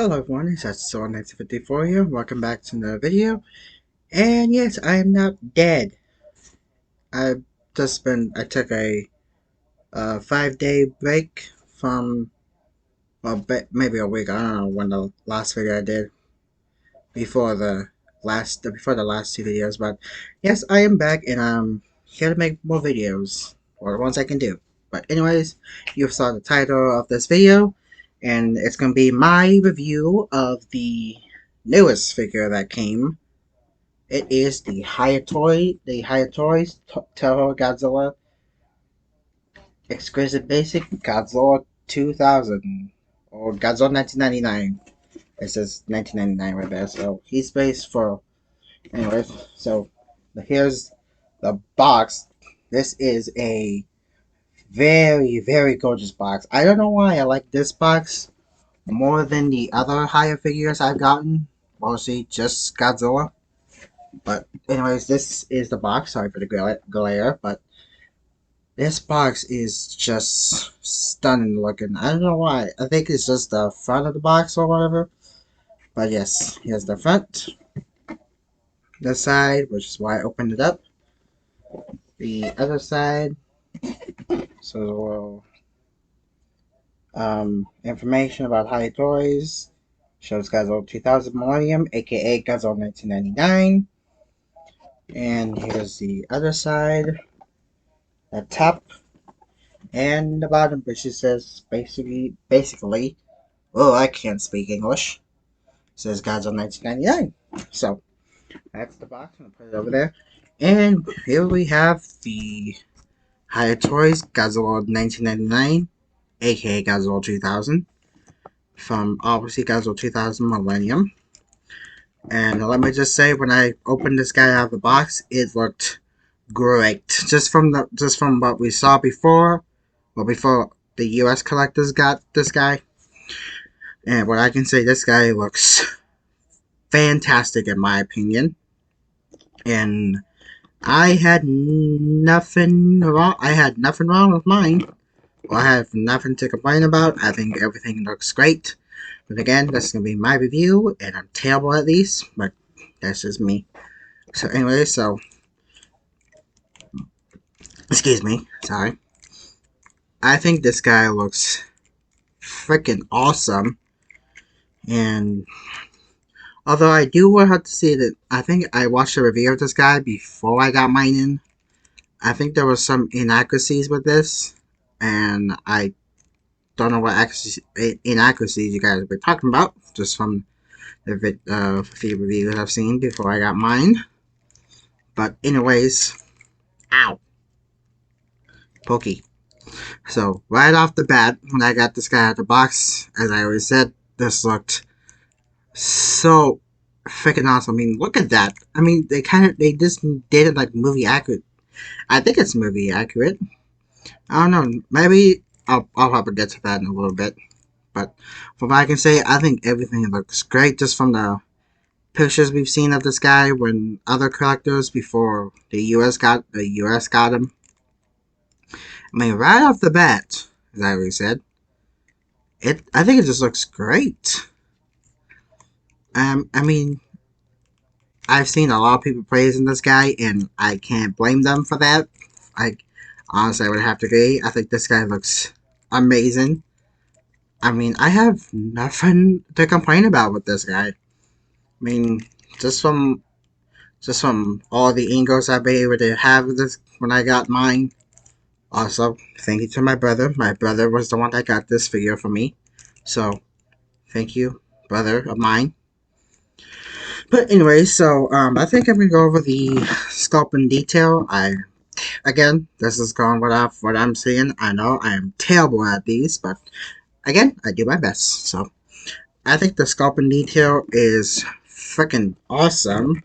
Hello everyone, it's Soul1954 here. Welcome back to another video. And yes, I am not dead. I took a 5-day break from, well, maybe a week. I don't know when the last video I did before before the last two videos. But yes, I am back and I'm here to make more videos, or the ones I can do. But anyways, you saw the title of this video, and it's gonna be my review of the newest figure that came. It is the Hiya Toys Toho Godzilla Exquisite Basic Godzilla 2000 or Godzilla 1999. It says 1999 right there, so he's based for. Anyways, so here's the box. This is a very gorgeous box. I don't know why I like this box more than the other higher figures I've gotten. Mostly just Godzilla. But anyways, this is the box. Sorry for the glare, but this box is just stunning looking. I don't know why. I think it's just the front of the box or whatever. But yes, here's the front. The side, which is why I opened it up. The other side. So information about Hiya Toys. Shows Godzilla 2000 Millennium, aka Godzilla 1999. And here's the other side. The top and the bottom, which it says basically, oh, I can't speak English. It says Godzilla 1999. So that's the box. I'm gonna put it over there. And here we have the Hiya Toys Godzilla 1999, aka Godzilla 2000, from obviously Godzilla 2000 Millennium. And let me just say, when I opened this guy out of the box, it looked great. Just from what we saw before, well, before the U.S. collectors got this guy, and what I can say, this guy looks fantastic in my opinion. And I had nothing wrong. I had nothing wrong with mine. Well, I have nothing to complain about. I think everything looks great. But again, this is gonna be my review, and I'm terrible at these, but that's just me. So anyway, excuse me, sorry. I think this guy looks freaking awesome, and although I do have to say that I think I watched a review of this guy before I got mine in. I think there was some inaccuracies with this, and I don't know what inaccuracies you guys were talking about, just from the few reviews I've seen before I got mine. But anyways, ow, pokey. So right off the bat, when I got this guy out of the box, as I always said, this looked so freaking awesome. I mean, look at that. I mean, they just did it like movie accurate. I think it's movie accurate. I don't know. Maybe I'll probably get to that in a little bit. But from what I can say, I think everything looks great just from the pictures we've seen of this guy when other collectors before the US got him. I mean, right off the bat, as I already said, I think it just looks great. I mean, I've seen a lot of people praising this guy, and I can't blame them for that. Honestly, I would have to agree. I think this guy looks amazing. I mean, I have nothing to complain about with this guy. I mean, just from all the angles I've been able to have with this when I got mine. Also, thank you to my brother. My brother was the one that got this figure for me. So, thank you, brother of mine. But anyway, so I think I'm gonna go over the sculpt in detail. Again, this is going what I'm seeing. I know I am terrible at these, but again, I do my best. So I think the sculpt in detail is freaking awesome.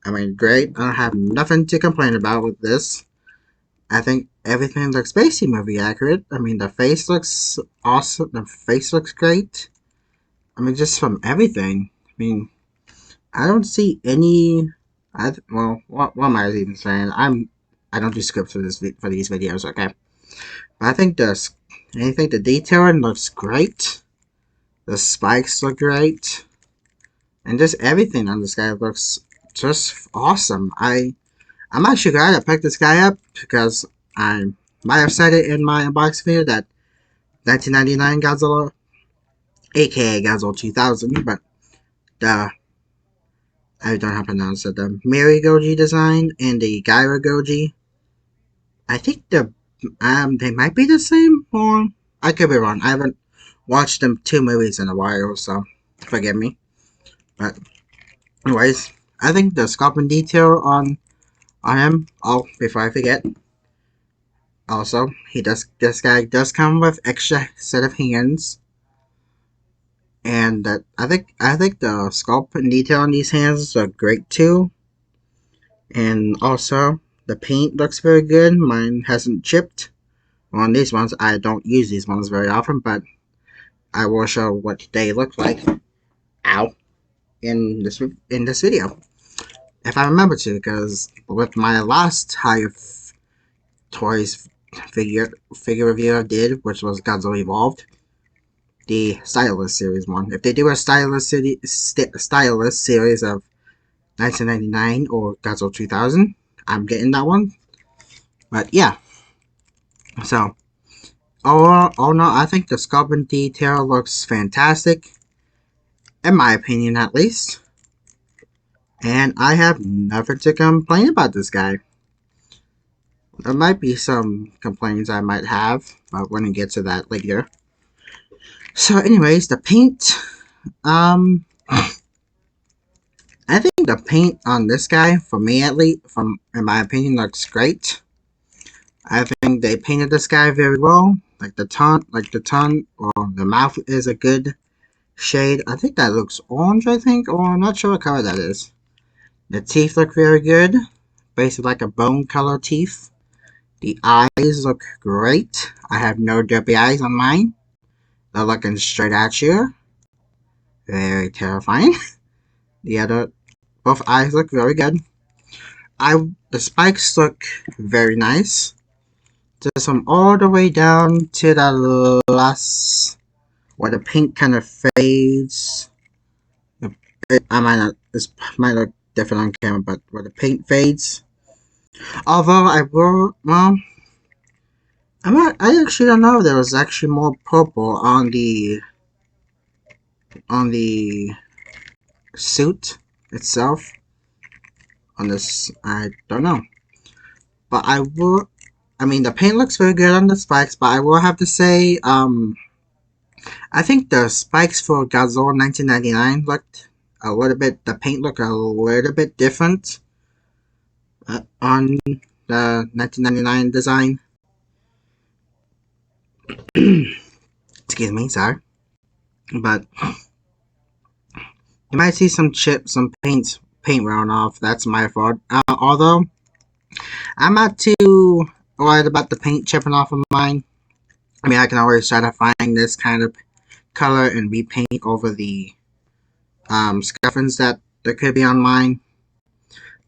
I mean, great. I don't have nothing to complain about with this. I think everything looks basically movie accurate. I mean, the face looks awesome. The face looks great. I mean, just from everything. I mean, I don't see any. Well, what am I even saying? I don't do scripts for these videos, okay? But I think the detailing looks great. The spikes look great. And just everything on this guy looks just awesome. I'm actually glad I picked this guy up because I might have said it in my unboxing video that 1999 Godzilla, aka Godzilla 2000, but the I don't know how to pronounce it. The Miri Goji design and the Gyra Goji. I think they might be the same, or I could be wrong. I haven't watched them two movies in a while, so forgive me. But anyways, I think the sculpting detail on him. Oh, before I forget, also this guy does come with extra set of hands, and that I think the sculpt and detail on these hands are great too. And also, the paint looks very good. Mine hasn't chipped. On these ones, I don't use these ones very often, but I will show what they look like. Ow! In this video, if I remember to, because with my last Hiya Toys figure review I did, which was Godzilla Evolved, the Stylist series one. If they do a Stylist series of 1999 or Godzilla 2000, I'm getting that one. But yeah, so oh no, I think the sculpting detail looks fantastic, in my opinion at least. And I have nothing to complain about this guy. There might be some complaints I might have, but we're gonna get to that later. So anyways, the paint. I think the paint on this guy, for me at least, in my opinion, looks great. I think they painted this guy very well. Like the tongue, or the mouth is a good shade. I think that looks orange, or I'm not sure what color that is. The teeth look very good. Basically like a bone color teeth. The eyes look great. I have no derpy eyes on mine. They're looking straight at you. Very terrifying. Both eyes look very good. The spikes look very nice. Just from all the way down to the last, where the pink kind of fades. This might look different on camera, but where the paint fades. Although I actually don't know if there was actually more purple on the suit itself. On this, I don't know. But the paint looks very good on the spikes, but I will have to say, I think the spikes for Godzilla 1999 looked the paint looked a little bit different on the 1999 design. Excuse me, sorry. But you might see some paint wearing off. That's my fault. Although, I'm not too worried about the paint chipping off of mine. I mean, I can always try to find this kind of color and repaint over the scuffings that there could be on mine.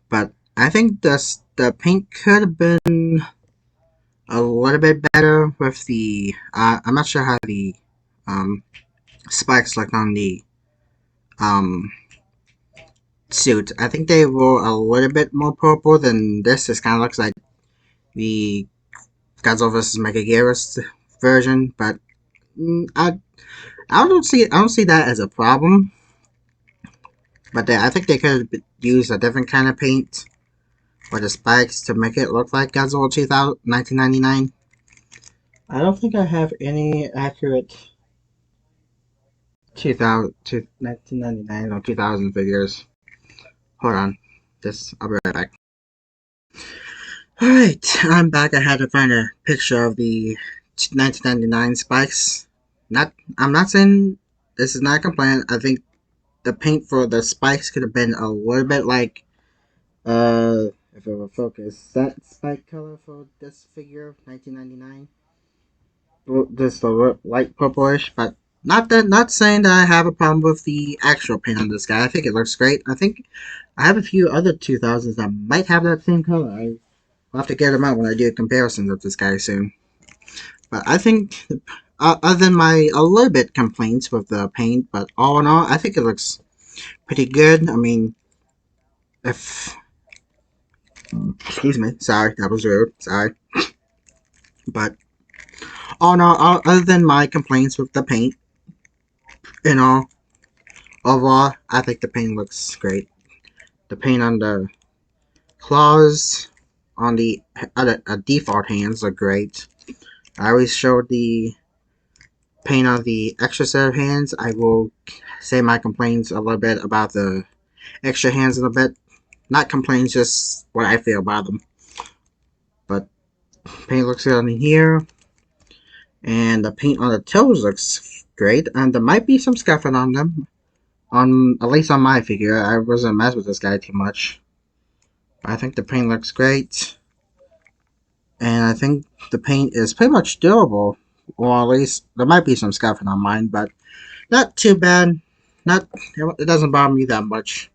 But I think the paint could have been a little bit better with the I'm not sure how the spikes look on the suit. I think they were a little bit more purple than this. This kind of looks like the Godzilla vs. Mechagodzilla version, but I don't see that as a problem. But I think they could have used a different kind of paint for the spikes to make it look like Godzilla 1999. I don't think I have any accurate 1999 or 2000 figures. Hold on. I'll be right back. Alright, I'm back. I had to find a picture of the 1999 spikes. I'm not saying this is not a complaint. I think the paint for the spikes could have been a little bit like, if it will focus, that spike color for this figure of 1999. Just a light purplish, but not saying that I have a problem with the actual paint on this guy. I think it looks great. I think I have a few other 2000s that might have that same color. I'll have to get them out when I do comparisons of this guy soon. But I think other than my a little bit complaints with the paint, but all in all, I think it looks pretty good. I mean, if excuse me, sorry, that was rude. Sorry, but all in all, other than my complaints with the paint, you know, overall, I think the paint looks great. The paint on the claws on the other default hands are great. I always show the paint on the extra set of hands. I will say my complaints a little bit about the extra hands a little bit. Not complaints, just what I feel about them. But paint looks good on here. And the paint on the toes looks great. And there might be some scuffing on them. At least on my figure. I wasn't messing with this guy too much. But I think the paint looks great. And I think the paint is pretty much durable. Or at least there might be some scuffing on mine, but not too bad. Not it doesn't bother me that much.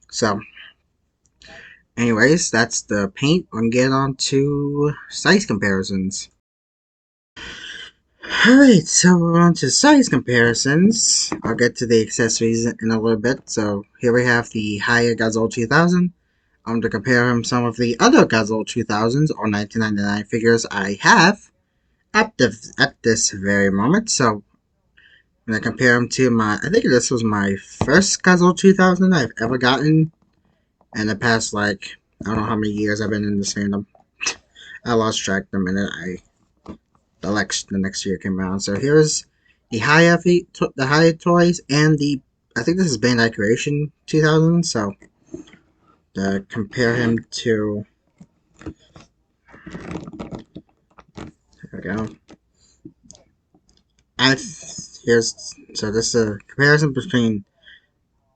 So anyways, that's the paint. We'll get on to size comparisons. Alright, so we're on to size comparisons. I'll get to the accessories in a little bit. So here we have the Hiya Godzilla 2000. I'm going to compare him some of the other Godzilla 2000s or 1999 figures I have at this very moment. So I'm going to compare him to I think this was my first Godzilla 2000 I've ever gotten in the past, like, I don't know how many years I've been in this fandom. I lost track the minute the next year came around. So here's the Hiya Toys and I think this is Bandai Creation 2000. So to compare him to, there we go. So this is a comparison between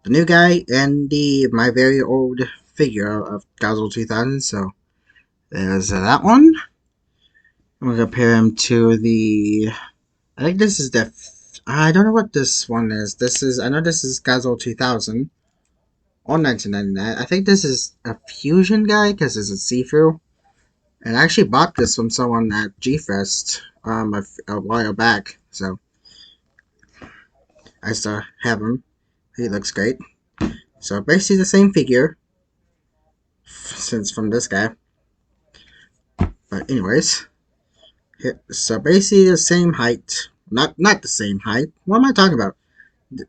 the new guy and my very old figure of Godzilla 2000. So there's that one. I'm gonna compare him to I think this is I don't know what this one is. I know this is Godzilla 2000 or 1999. I think this is a fusion guy because it's a see-through. And I actually bought this from someone at G-Fest a while back. So I still have him. He looks great. So basically the same figure from this guy. But anyways, so basically the same height. Not the same height. What am I talking about?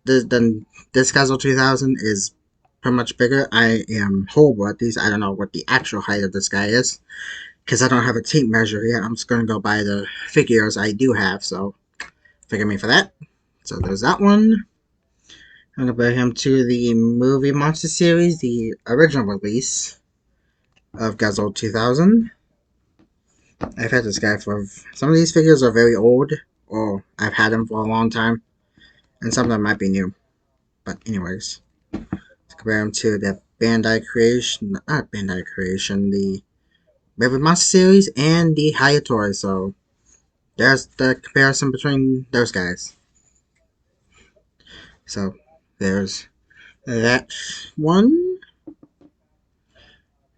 This Godzilla 2000 is pretty much bigger. I am horrible at these. I don't know what the actual height of this guy is because I don't have a tape measure yet. I'm just going to go by the figures I do have. So forgive me for that. So there's that one. I'm going to compare him to the movie Monster series, the original release of Godzilla 2000. I've had this guy for... Some of these figures are very old, or I've had them for a long time, and some of them might be new. But anyways, let's compare him to the Bandai Creation... Not Bandai Creation, the movie Monster series and the Hiya Toys. So there's the comparison between those guys. So there's that one.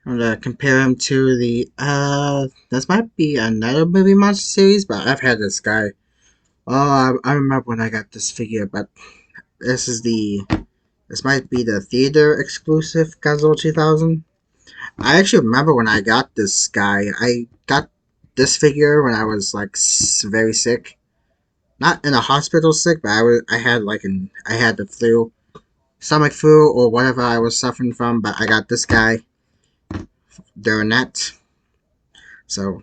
I'm gonna compare him to this might be another movie monster series, but I've had this guy. Oh, I remember when I got this figure, but this might be the theater exclusive Godzilla 2000. I actually remember when I got this guy. I got this figure when I was like very sick. Not in a hospital sick, but I had the flu, stomach flu or whatever I was suffering from, but I got this guy during that. So,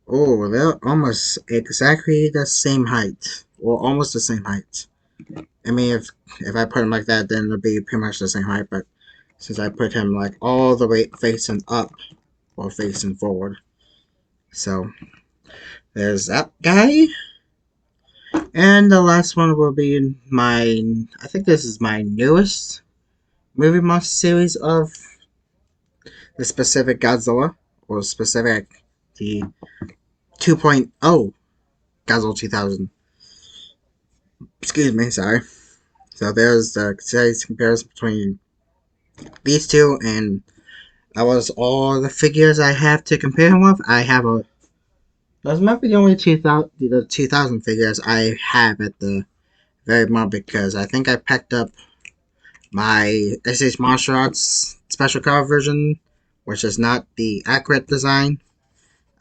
they're almost exactly the same height, or almost the same height. I mean, if I put him like that, then it'll be pretty much the same height, but since I put him like all the way facing up, or facing forward. So, there's that guy. And the last one will be I think this is my newest movie monster series of the specific Godzilla, or specific the 2.0 Godzilla 2000. Excuse me, sorry. So there's the size comparison between these two, and that was all the figures I have to compare him with. I have Those might be the only 2000 figures I have at the very moment because I think I picked up my SH Martial Arts special cover version, which is not the accurate design.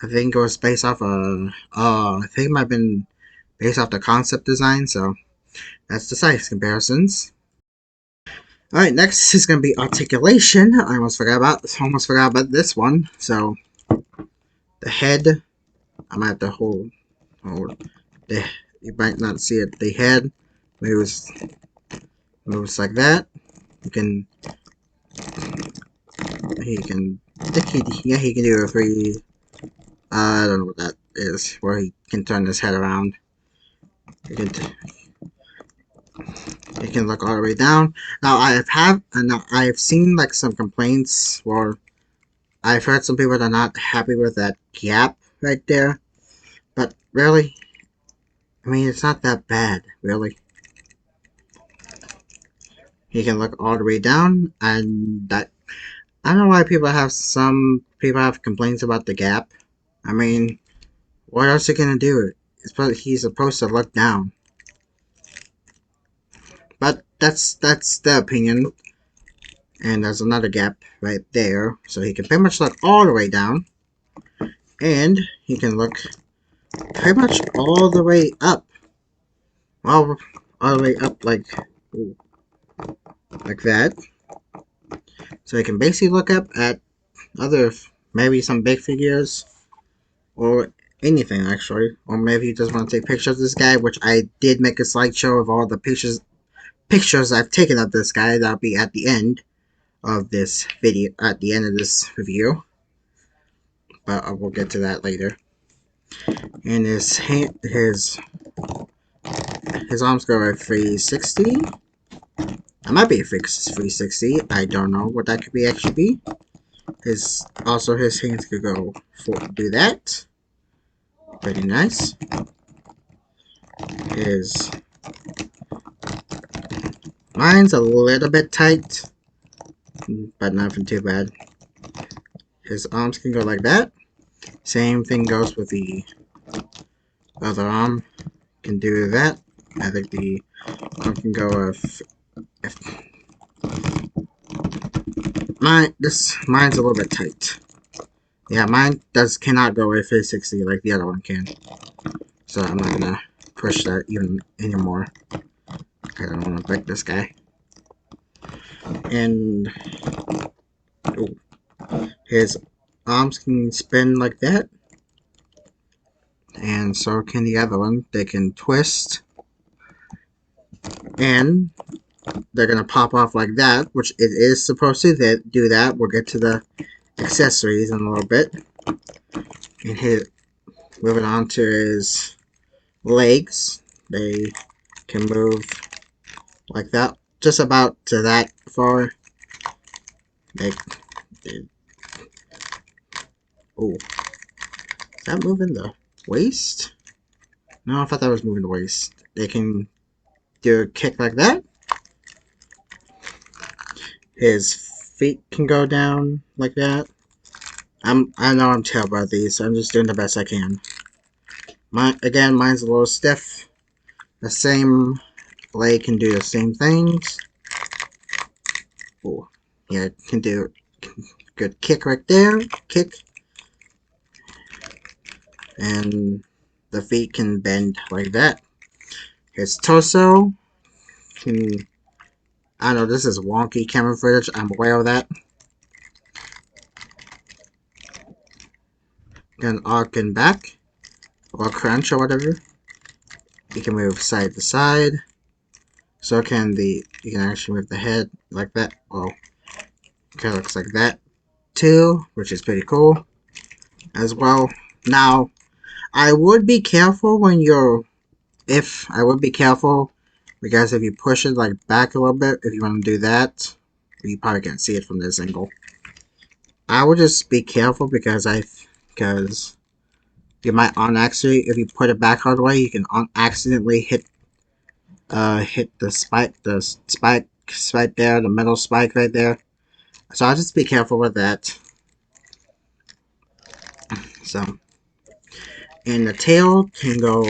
I think it was based off I think it might have been based off the concept design, so that's the size comparisons. Alright, next is gonna be articulation. I almost forgot about this one. So the head, I might have to hold the, you might not see it. The head moves like that. You can he can do a free I don't know what that is, where he can turn his head around. You can you can look all the way down. Now I've seen like some complaints, or I've heard some people that are not happy with that gap right there. But really, I mean, it's not that bad, really. You can look all the way down, and that I don't know why some people have complaints about the gap. I mean, what else are you gonna do? He's supposed to look down. But that's the opinion. And there's another gap right there, so he can pretty much look all the way down, and he can look pretty much all the way up. All the way up like that. So he can basically look up at maybe some big figures, or anything actually. Or maybe you just want to take pictures of this guy, which I did make a slideshow of all the pictures I've taken of this guy. That'll be at the end of this video, at the end of this review. But I will get to that later. And his arms go at 360. That might be a 360. I don't know what that could be actually be. His hands could go do that. Pretty nice. Mine's a little bit tight, but nothing too bad. His arms can go like that. Same thing goes with the other arm. Can do that. I think the arm can go mine's a little bit tight. Yeah, mine cannot go a 360 like the other one can. So I'm not gonna push that even anymore. I don't want to break this guy. And his arms can spin like that. And so can the other one. They can twist. And they're gonna pop off like that, which it is supposed to do that. We'll get to the accessories in a little bit. And moving on to his legs. They can move like that, just about to that far. Oh, is that moving the waist? No, I thought that was moving the waist. They can do a kick like that. His feet can go down like that. I know I'm terrible at these, so I'm just doing the best I can. Mine's a little stiff. The same leg can do the same things. Oh, yeah, can do good kick right there. Kick. And the feet can bend like that. His torso can... I know this is wonky camera footage. I'm aware of that. Can arc and back. Or crunch or whatever. You can move side to side. So can you can actually move the head like that. Well, it kind of looks like that too, which is pretty cool as well. Now, I would be careful when I would be careful because if you push it like back a little bit, if you want to do that, you probably can't see it from this angle. I would just be careful because you might if you put it back all the way, you can accidentally hit the spike there, the metal spike right there. So I'll just be careful with that. So, And the tail can go,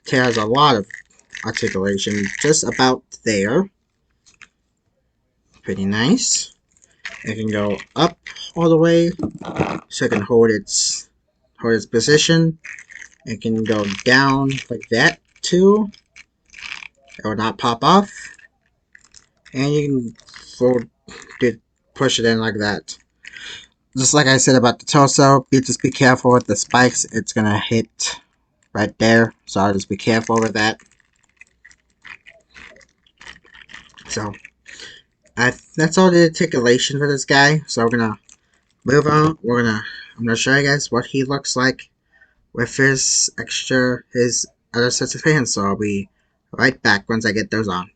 tail has a lot of articulation, just about there. Pretty nice. It can go up all the way, so it can hold its position. It can go down like that too. It will not pop off. And you can fold it, push it in like that. Just like I said about the torso, just be careful with the spikes. It's gonna hit right there, so I'll just be careful with that. So that's all the articulation for this guy. So we're gonna move on. I'm gonna show you guys what he looks like with his other sets of hands. So I'll be right back once I get those on.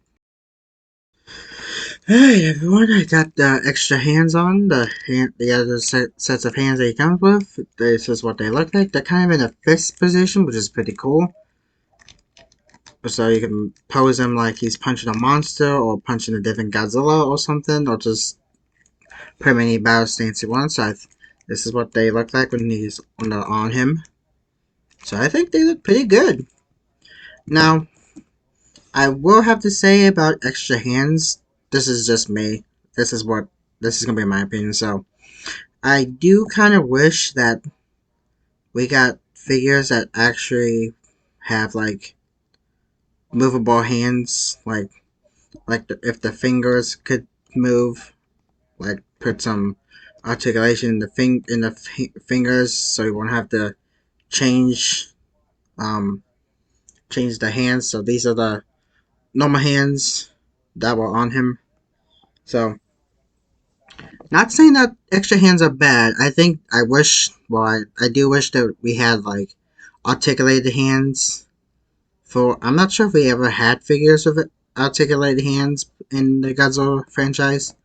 Hey everyone, I got the extra hands on, the other sets of hands that he comes with. This is what they look like. They're kind of in a fist position, which is pretty cool. So you can pose him like he's punching a monster, or punching a different Godzilla or something, or just put him in any battle stance you want. So this is what they look like when he's on him. So I think they look pretty good. Now, I will have to say about extra hands, this is just me. This is gonna be my opinion. So I do kind of wish that we got figures that actually have like movable hands, if the fingers could move, like put some articulation in the fingers, so you won't have to change change the hands. So these are the normal hands that were on him. So not saying that extra hands are bad. I do wish that we had like articulated hands. I'm not sure if we ever had figures of articulated hands in the Godzilla franchise,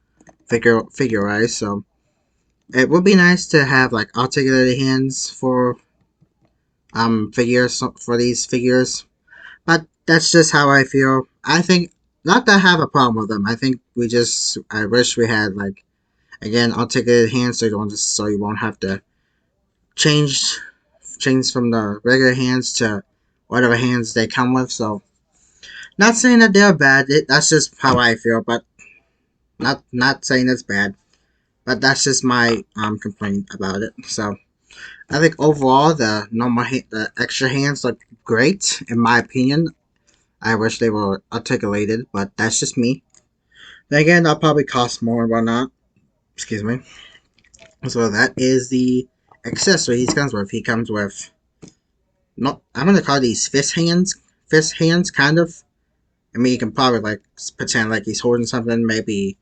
figure-wise. So it would be nice to have like articulated hands for figures, for these figures. But that's just how I feel. I think not that I have a problem with them. I wish we had like, again, articulated hands, so you won't have to change from the regular hands to whatever hands they come with. So not saying that they're bad. That's just how I feel, but not saying it's bad. But that's just my complaint about it. So I think overall the extra hands look great in my opinion. I wish they were articulated, but that's just me. Then again, they'll probably cost more and whatnot. Excuse me. So that is the accessory he comes with. He comes with, no, I'm gonna call these fist hands. Fist hands, kind of. I mean, you can probably like pretend like he's holding something, maybe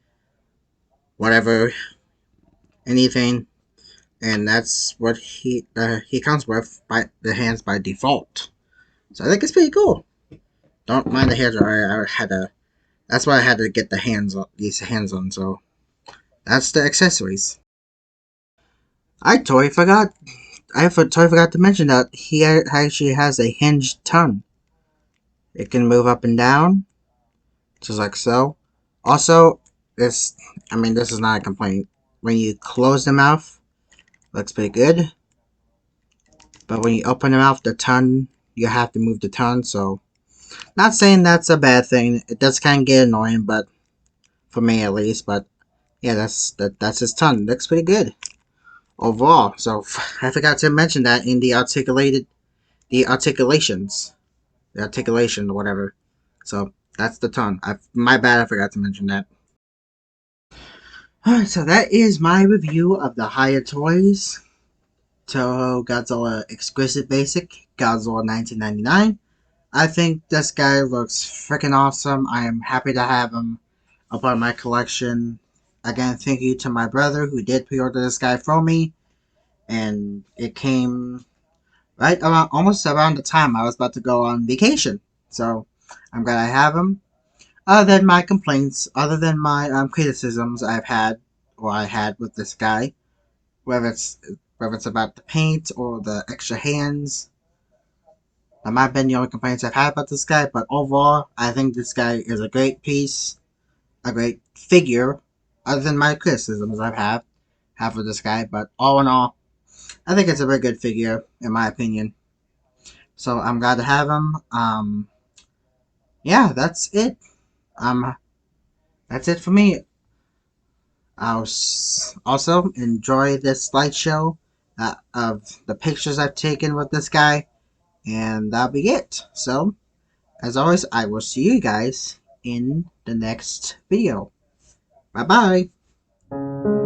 whatever, anything, and that's what he comes with by the hands by default. So I think it's pretty cool. Don't mind the hands. I had to. That's why I had to get these hands on. So that's the accessories. I totally forgot. Totally forgot to mention that he actually has a hinged tongue. It can move up and down, just like so. Also, this is not a complaint. When you close the mouth, looks pretty good. But when you open the mouth, the tongue, you have to move the tongue. So, not saying that's a bad thing. It does kind of get annoying, but for me at least. But yeah, that's his tongue. It looks pretty good overall. So I forgot to mention that in the articulations, the articulation or whatever. So that's the tongue. My bad, I forgot to mention that. Alright, so that is my review of the Hiya Toys Toho Godzilla Exquisite Basic Godzilla 1999. I think this guy looks freaking awesome. I am happy to have him a part of my collection. Again, thank you to my brother who did pre-order this guy for me, and it came almost around the time I was about to go on vacation. So I'm glad I have him. Other than my complaints, other than my criticisms I had with this guy, whether it's about the paint or the extra hands, that might have been the only complaints I've had about this guy. But overall, I think this guy is a great piece, a great figure. Other than my criticisms have with this guy, but all in all, I think it's a very good figure, in my opinion. So I'm glad to have him. Yeah, that's it. Um, that's it for me. Also enjoy this slideshow of the pictures I've taken with this guy, and that'll be it. So, as always, I will see you guys in the next video. Bye bye.